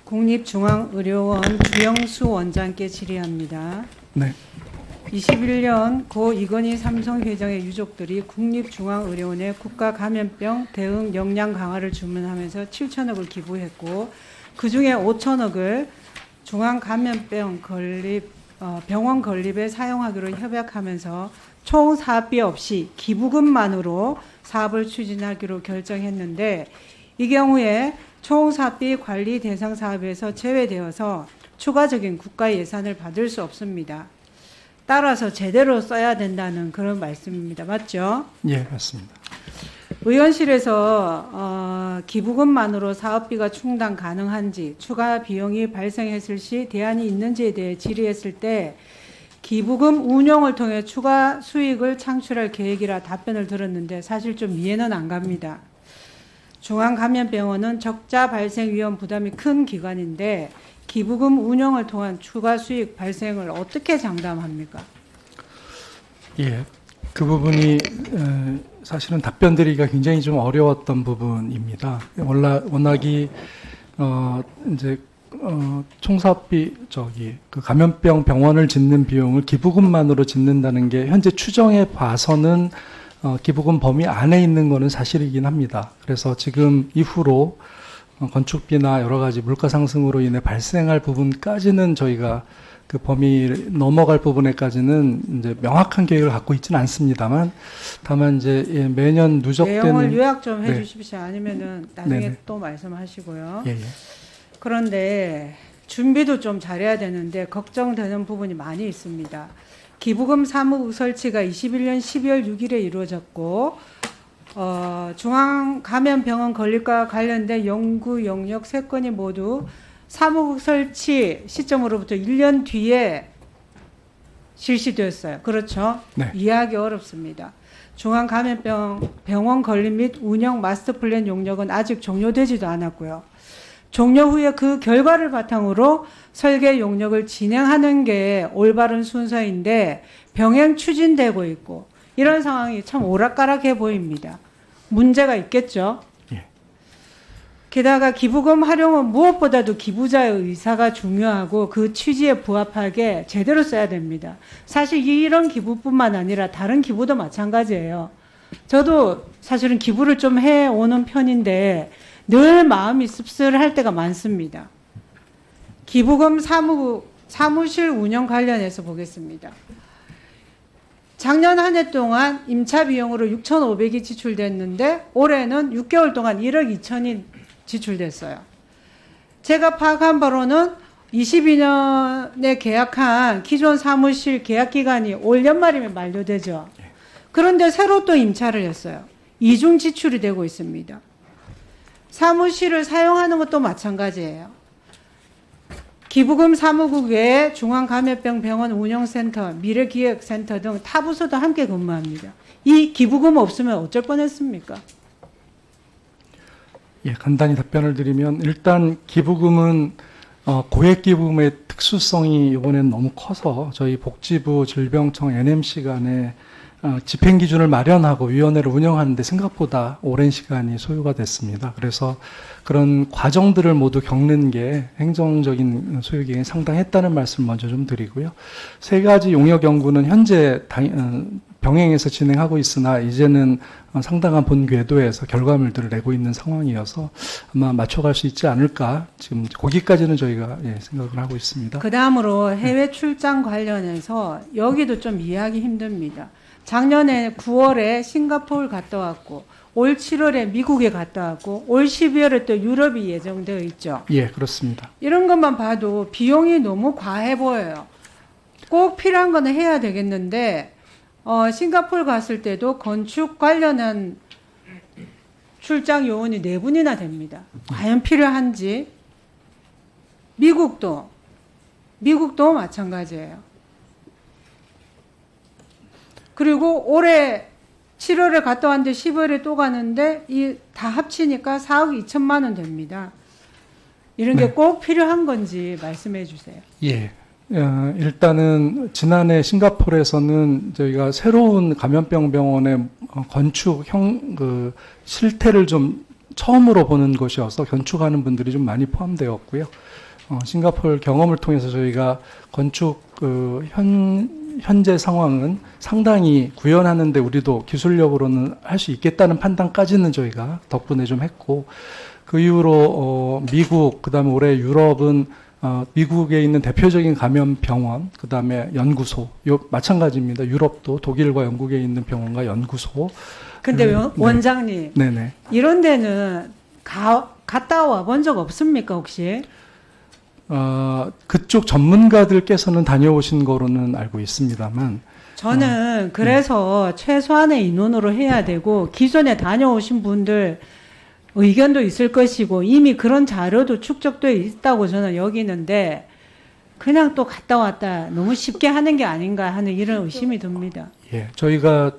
국립중앙의료원 주영수 원장께 질의합니다. 네. 21년 고 이건희 삼성회장의 유족들이 국립중앙의료원에 국가감염병 대응 역량 강화를 주문하면서 7천억을 기부했고 그중에 5천억을 중앙감염병 병원 건립에 사용하기로 협약하면서 총 사업비 없이 기부금만으로 사업을 추진하기로 결정했는데 이 경우에 총 사업비 관리 대상 사업에서 제외되어서 추가적인 국가 예산을 받을 수 없습니다. 따라서 제대로 써야 된다는 그런 말씀입니다. 맞죠? 예, 맞습니다. 의원실에서 기부금만으로 사업비가 충당 가능한지 추가 비용이 발생했을 시 대안이 있는지에 대해 질의했을 때 기부금 운용을 통해 추가 수익을 창출할 계획이라 답변을 들었는데 사실 좀 이해는 안 갑니다. 중앙감염병원은 적자 발생 위험 부담이 큰 기관인데 기부금 운용을 통한 추가 수익 발생을 어떻게 장담합니까? 예, 그 부분이 사실은 답변 드리기가 굉장히 좀 어려웠던 부분입니다. 워낙이 이제 총사업비 그 감염병 병원을 짓는 비용을 기부금만으로 짓는다는 게 현재 추정해 봐서는 기부금 범위 안에 있는 거는 사실이긴 합니다. 그래서 지금 이후로 건축비나 여러 가지 물가 상승으로 인해 발생할 부분까지는 저희가 그 범위 넘어갈 부분에까지는 이제 명확한 계획을 갖고 있지는 않습니다만, 다만 이제 매년 누적되는 내용을 요약 좀 네. 해주십시오. 아니면은 나중에 네네. 또 말씀하시고요. 예, 예. 그런데 준비도 좀 잘해야 되는데 걱정되는 부분이 많이 있습니다. 기부금 사무국 설치가 21년 12월 6일에 이루어졌고 중앙감염병원 건립과 관련된 연구 영역 3건이 모두 사무국 설치 시점으로부터 1년 뒤에 실시되었어요. 그렇죠? 네. 이해하기 어렵습니다. 중앙감염병원 건립 및 운영 마스터플랜 용역은 아직 종료되지도 않았고요. 종료 후에 그 결과를 바탕으로 설계 용역을 진행하는 게 올바른 순서인데 병행 추진되고 있고 이런 상황이 참 오락가락해 보입니다. 문제가 있겠죠. 예. 게다가 기부금 활용은 무엇보다도 기부자의 의사가 중요하고 그 취지에 부합하게 제대로 써야 됩니다. 사실 이런 기부뿐만 아니라 다른 기부도 마찬가지예요. 저도 사실은 기부를 좀 해오는 편인데 늘 마음이 씁쓸할 때가 많습니다. 기부금 사무실 운영 관련해서 보겠습니다. 작년 한 해 동안 임차 비용으로 6,500이 지출됐는데 올해는 6개월 동안 1억 2천이 지출됐어요. 제가 파악한 바로는 22년에 계약한 기존 사무실 계약 기간이 올 연말이면 만료되죠. 그런데 새로 또 임차를 했어요. 이중 지출이 되고 있습니다. 사무실을 사용하는 것도 마찬가지예요. 기부금 사무국 외에 중앙감염병 병원 운영센터, 미래기획센터 등 타 부서도 함께 근무합니다. 이 기부금 없으면 어쩔 뻔했습니까? 예, 간단히 답변을 드리면 일단 기부금은 고액 기부금의 특수성이 이번엔 너무 커서 저희 복지부 질병청 NMC 간에 집행 기준을 마련하고 위원회를 운영하는데 생각보다 오랜 시간이 소요가 됐습니다. 그래서 그런 과정들을 모두 겪는 게 행정적인 소요 기간이 상당했다는 말씀 먼저 좀 드리고요. 3가지 용역 연구는 현재 병행해서 진행하고 있으나 이제는 상당한 본 궤도에서 결과물들을 내고 있는 상황이어서 아마 맞춰갈 수 있지 않을까 지금 거기까지는 저희가 생각을 하고 있습니다. 그 다음으로 해외 출장 관련해서 여기도 좀 이해하기 힘듭니다. 작년에 9월에 싱가포르 갔다 왔고 올 7월에 미국에 갔다 왔고 올 12월에 또 유럽이 예정되어 있죠. 예, 그렇습니다. 이런 것만 봐도 비용이 너무 과해 보여요. 꼭 필요한 거는 해야 되겠는데 싱가포르 갔을 때도 건축 관련한 출장 요원이 4분이나 됩니다. 과연 필요한지. 미국도 마찬가지예요. 그리고 올해 7월에 갔다 왔는데 10월에 또 가는데 이 다 합치니까 4억 2천만 원 됩니다. 이런 게 꼭 필요한 건지 말씀해 주세요. 예. 일단은 지난해 싱가포르에서는 저희가 새로운 감염병 병원의 건축 실태를 좀 처음으로 보는 것이어서 건축하는 분들이 좀 많이 포함되었고요. 싱가포르 경험을 통해서 저희가 건축 현재 상황은 상당히 구현하는데 우리도 기술력으로는 할 수 있겠다는 판단까지는 저희가 덕분에 좀 했고, 그 이후로 미국, 그다음에 올해 유럽은 미국에 있는 대표적인 감염병원, 그다음에 연구소, 마찬가지입니다. 유럽도 독일과 영국에 있는 병원과 연구소. 근데 원장님, 네네. 이런 데는 갔다 와 본 적 없습니까, 혹시? 그쪽 전문가들께서는 다녀오신 거로는 알고 있습니다만, 저는 그래서 최소한의 인원으로 해야 되고, 기존에 다녀오신 분들 의견도 있을 것이고, 이미 그런 자료도 축적되어 있다고 저는 여기는데, 그냥 또 갔다 왔다 너무 쉽게 하는 게 아닌가 하는 이런 의심이 듭니다. 예, 저희가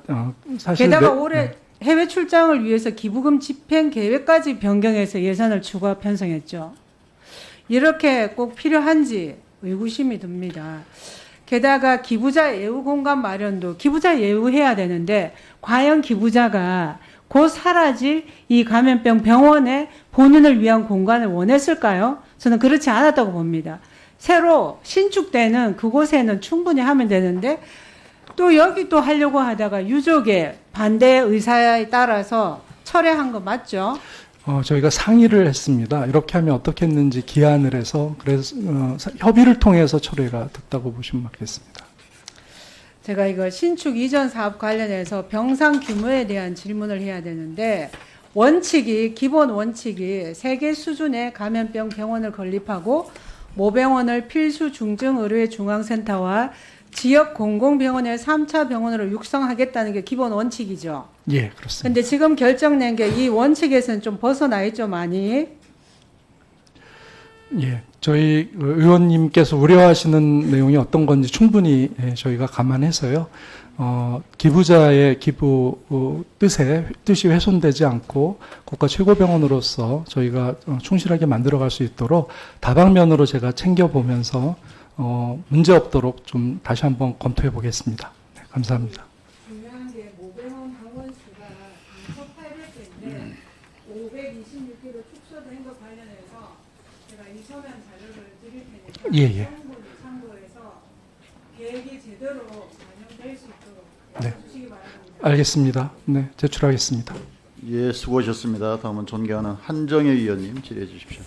사실 게다가 올해 해외 출장을 위해서 기부금 집행 계획까지 변경해서 예산을 추가 편성했죠. 이렇게 꼭 필요한지 의구심이 듭니다. 게다가 기부자 예우 공간 마련도 기부자 예우해야 되는데 과연 기부자가 곧 사라질 이 감염병 병원에 본인을 위한 공간을 원했을까요? 저는 그렇지 않았다고 봅니다. 새로 신축되는 그곳에는 충분히 하면 되는데 또 여기 또 하려고 하다가 유족의 반대 의사에 따라서 철회한 거 맞죠? 저희가 상의를 했습니다. 이렇게 하면 어떻겠는지 기한을 해서 그래서 협의를 통해서 철회가 됐다고 보시면 맞겠습니다. 제가 이거 신축 이전 사업 관련해서 병상 규모에 대한 질문을 해야 되는데 기본 원칙이 세계 수준의 감염병 병원을 건립하고 모병원을 필수 중증 의료의 중앙센터와 지역 공공병원의 3차 병원으로 육성하겠다는 게 기본 원칙이죠. 예, 그렇습니다. 근데 지금 결정낸 게 이 원칙에서는 좀 벗어나 있죠, 많이. 예, 저희 의원님께서 우려하시는 내용이 어떤 건지 충분히 저희가 감안해서요. 기부자의 기부 뜻이 훼손되지 않고 국가 최고병원으로서 저희가 충실하게 만들어갈 수 있도록 다방면으로 제가 챙겨보면서 문제 없도록 좀 다시 한번 검토해 보겠습니다. 네, 감사합니다. 중요한 게 모병원 병원 수가 2,800개인데 526개로 축소된 것 관련해서 제가 이 서면 자료를 드릴 테니까 예, 예. 참고해서 계획이 제대로 반영될 수 있도록 네. 해주시기 바랍니다. 알겠습니다. 네, 제출하겠습니다. 예, 수고하셨습니다. 다음은 존경하는 한정혜 위원님 질의해 주십시오.